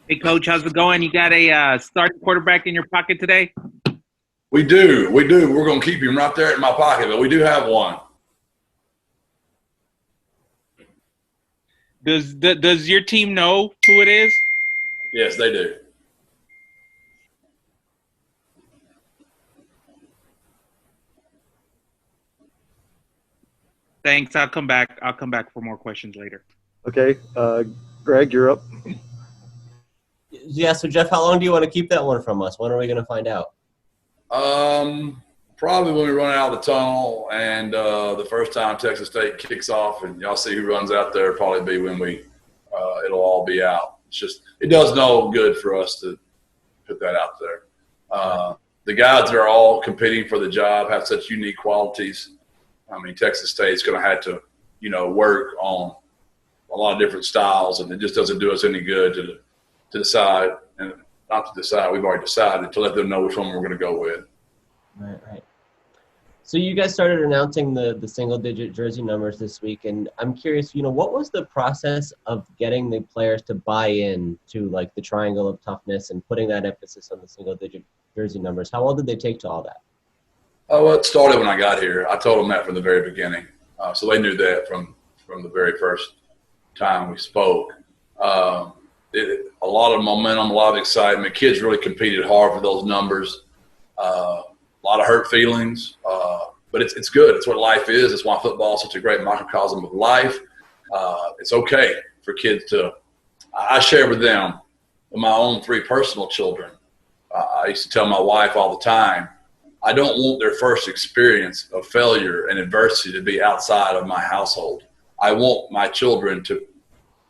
Hey, Coach, how's it going? You got a starting quarterback in your pocket today? We do. We're going to keep him right there in my pocket, but we do have one. Does your team know who it is? Yes, they do. Thanks. I'll come back. I'll come back for more questions later. Okay. Greg, you're up. Yeah, so Jeff, how long do you want to keep that one from us? When are we going to find out? Probably when we run out of the tunnel and the first time Texas State kicks off and y'all see who runs out there, probably be when it'll all be out. It's just, it does no good for us to put that out there. The guys that are all competing for the job have such unique qualities. I mean, Texas State's going to have to, work on a lot of different styles, and it just doesn't do us any good to decide, and not to decide, we've already decided, to let them know which one we're going to go with. Right. So you guys started announcing the single-digit jersey numbers this week, and I'm curious, what was the process of getting the players to buy in to, like, the triangle of toughness and putting that emphasis on the single-digit jersey numbers? How long did they take to all that? Well, it started when I got here. I told them that from the very beginning. So they knew that from the very first time we spoke. A lot of momentum, a lot of excitement. Kids really competed hard for those numbers. A lot of hurt feelings, but it's good. It's what life is. It's why football is such a great microcosm of life. It's okay for kids to – I share with them, with my own 3 personal children. I used to tell my wife all the time, I don't want their first experience of failure and adversity to be outside of my household. I want my children to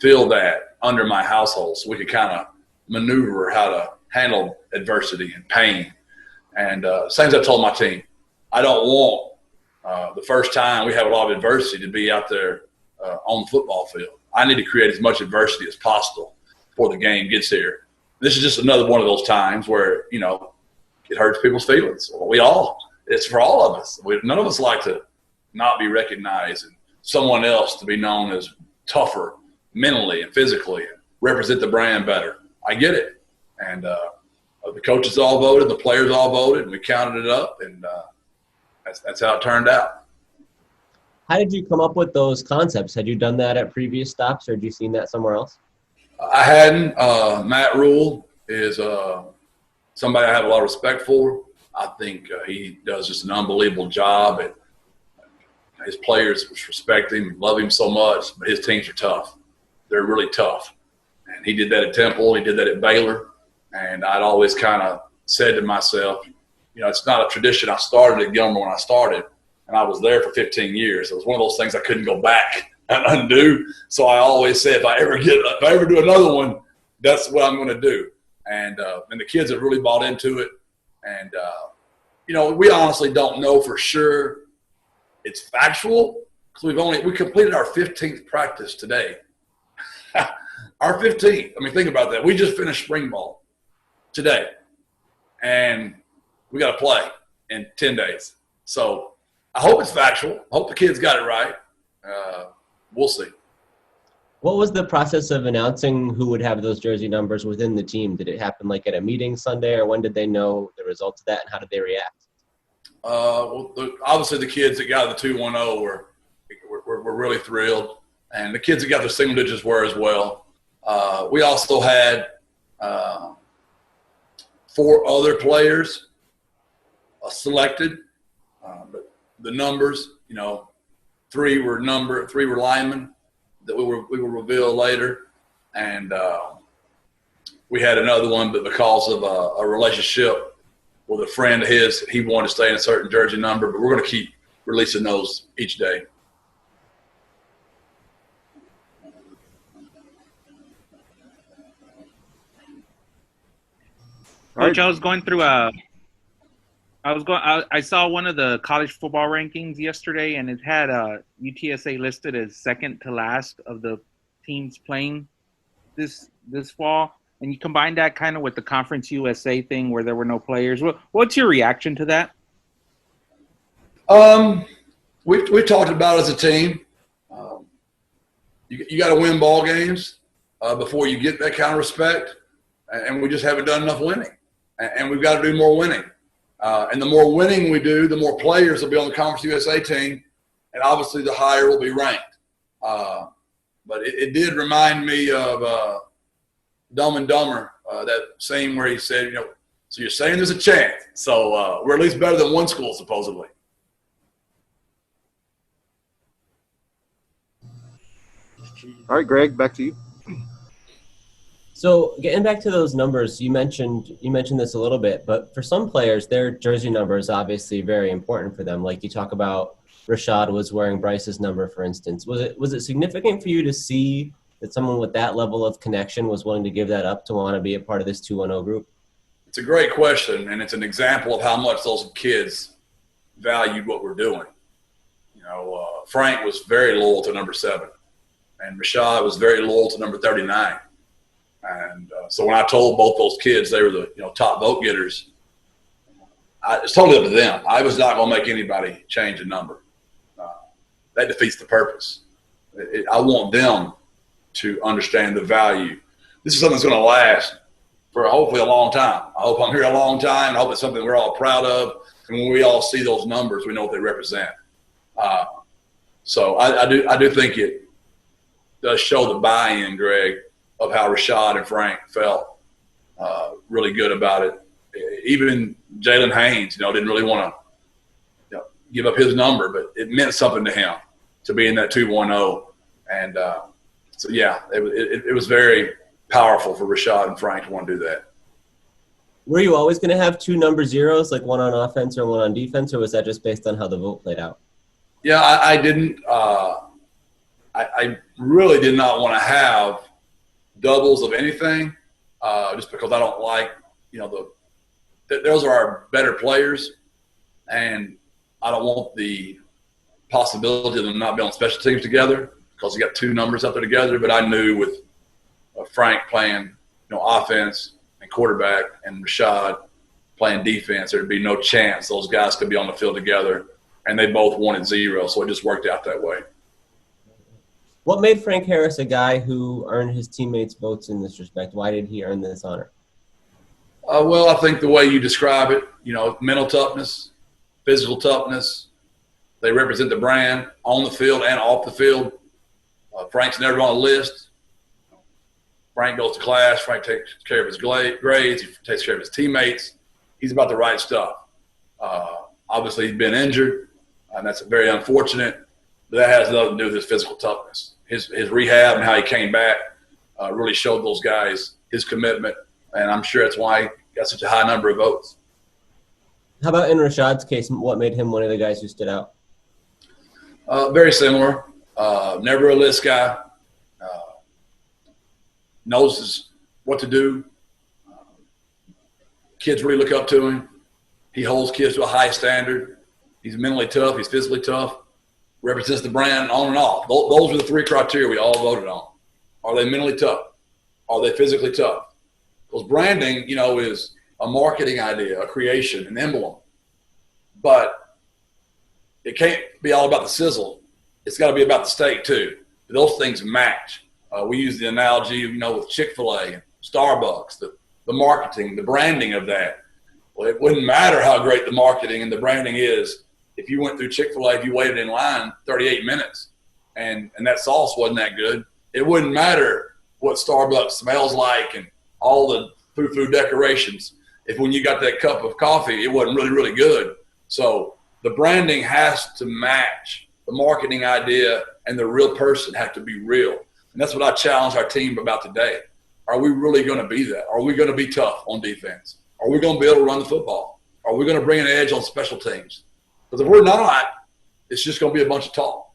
feel that under my household so we can kind of maneuver how to handle adversity and pain. And same as I told my team, I don't want the first time we have a lot of adversity to be out there on the football field. I need to create as much adversity as possible before the game gets here. This is just another one of those times where, it hurts people's feelings. It's for all of us. None of us like to not be recognized and someone else to be known as tougher mentally and physically and represent the brand better. I get it. And the coaches all voted, the players all voted, and we counted it up, and that's how it turned out. How did you come up with those concepts? Had you done that at previous stops, or had you seen that somewhere else? I hadn't. Matt Rule is somebody I have a lot of respect for. I think he does just an unbelievable job. And his players respect him, love him so much, but his teams are tough. They're really tough. And he did that at Temple. He did that at Baylor. And I'd always kind of said to myself, it's not a tradition. I started at Gilmer when I started, and I was there for 15 years. It was one of those things I couldn't go back and undo. So I always said, if I ever do another one, that's what I'm going to do. And the kids have really bought into it. And, we honestly don't know for sure it's factual because we completed our 15th practice today. Our 15th. I mean, think about that. We just finished spring ball today. And we got to play in 10 days. So I hope it's factual. I hope the kids got it right. We'll see. What was the process of announcing who would have those jersey numbers within the team? Did it happen like at a meeting Sunday, or when did they know the results of that, and how did they react? Obviously the kids that got the 2-1-0 were really thrilled, and the kids that got the single digits were as well. We also had 4 other players selected, but the numbers, 3 were linemen that we will reveal later, and we had another one, but because of a relationship with a friend of his, he wanted to stay in a certain jersey number, but we're going to keep releasing those each day. Coach, I was going through I saw one of the college football rankings yesterday, and it had UTSA listed as second to last of the teams playing this fall. And you combine that kind of with the Conference USA thing where there were no players. What's your reaction to that? We talked about it as a team. You got to win ball games before you get that kind of respect. and we just haven't done enough winning. And we've got to do more winning. And the more winning we do, the more players will be on the Conference USA team, and obviously the higher we'll be ranked. But it did remind me of Dumb and Dumber, that scene where he said, so you're saying there's a chance. So we're at least better than one school, supposedly. All right, Greg, back to you. So getting back to those numbers, you mentioned this a little bit, but for some players, their jersey number is obviously very important for them. Like you talk about, Rashod was wearing Bryce's number, for instance. Was it significant for you to see that someone with that level of connection was willing to give that up to want to be a part of this 210 group? It's a great question, and it's an example of how much those kids valued what we're doing. Frank was very loyal to number 7, and Rashod was very loyal to number 39. And so when I told both those kids they were the top vote getters, it's totally up to them. I was not going to make anybody change a number. That defeats the purpose. I want them to understand the value. This is something that's going to last for hopefully a long time. I hope I'm here a long time. I hope it's something we're all proud of. And when we all see those numbers, we know what they represent. So I do think it does show the buy-in, Greg, of how Rashod and Frank felt really good about it. Even Jalen Haynes, didn't really want to give up his number, but it meant something to him to be in that 210. And so, yeah, it was very powerful for Rashod and Frank to want to do that. Were you always going to have 2 number zeros, like one on offense or one on defense, or was that just based on how the vote played out? Yeah, I didn't I really did not want to have doubles of anything just because I don't like, those are our better players, and I don't want the possibility of them not being on special teams together because you got 2 numbers out there together. But I knew with Frank playing, offense and quarterback, and Rashod playing defense, there'd be no chance those guys could be on the field together. And they both wanted 0, so it just worked out that way. What made Frank Harris a guy who earned his teammates' votes in this respect? Why did he earn this honor? Well, I think the way you describe it, mental toughness, physical toughness, they represent the brand on the field and off the field. Frank's never on a list. Frank goes to class. Frank takes care of his grades. He takes care of his teammates. He's about the right stuff. Obviously, he's been injured, and that's very unfortunate. But that has nothing to do with his physical toughness. His rehab and how he came back really showed those guys his commitment, and I'm sure that's why he got such a high number of votes. How about in Rashod's case, what made him one of the guys who stood out? Very similar. Never a list guy. Knows what to do. Kids really look up to him. He holds kids to a high standard. He's mentally tough. He's physically tough. Represents the brand on and off. Those are the 3 criteria we all voted on. Are they mentally tough? Are they physically tough? Because branding, is a marketing idea, a creation, an emblem. But it can't be all about the sizzle. It's got to be about the steak too. Those things match. We use the analogy, with Chick-fil-A and Starbucks, the marketing, the branding of that. Well, it wouldn't matter how great the marketing and the branding is if you went through Chick-fil-A, if you waited in line 38 minutes and that sauce wasn't that good. It wouldn't matter what Starbucks smells like and all the food decorations if when you got that cup of coffee, it wasn't really, really good. So the branding has to match. The marketing idea and the real person have to be real. And that's what I challenge our team about today. Are we really going to be that? Are we going to be tough on defense? Are we going to be able to run the football? Are we going to bring an edge on special teams? Because if we're not, it's just going to be a bunch of talk.